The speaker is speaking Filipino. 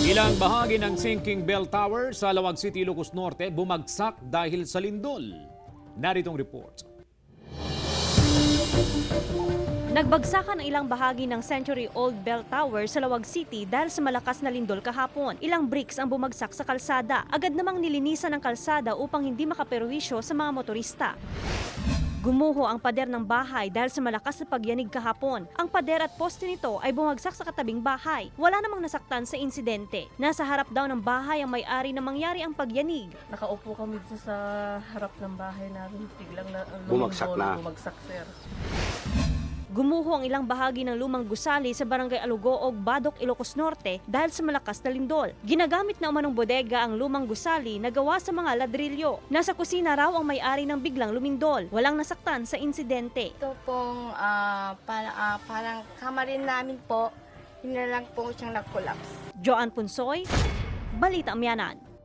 Ilang bahagi ng sinking bell tower sa Lawag City, Ilocos Norte bumagsak dahil sa lindol. Naritong report. Nagbagsakan ang ilang bahagi ng century-old bell tower sa Lawag City dahil sa malakas na lindol kahapon. Ilang bricks ang bumagsak sa kalsada. Agad namang nilinisan ang kalsada upang hindi makaperwisyo sa mga motorista. Gumuho ang pader ng bahay dahil sa malakas na pagyanig kahapon. Ang pader at poste nito ay bumagsak sa katabing bahay. Wala namang nasaktan sa insidente. Nasa harap daw ng bahay ang may-ari na mangyari ang pagyanig. Nakaupo kami dito sa harap ng bahay namin. Biglang Bumagsak na. Bumagsak, sir. Gumuho ang ilang bahagi ng lumang gusali sa barangay Alugoog, Badok, Ilocos Norte dahil sa malakas na lindol. Ginagamit na umanong bodega ang lumang gusali na gawa sa mga ladrilyo. Nasa kusina raw ang may-ari ng biglang lumindol. Walang nasaktan sa insidente. Ito pong parang kamarin namin po, yun na lang po siyang nag-collapse. Joanne Punsoy, Balita Amyanan.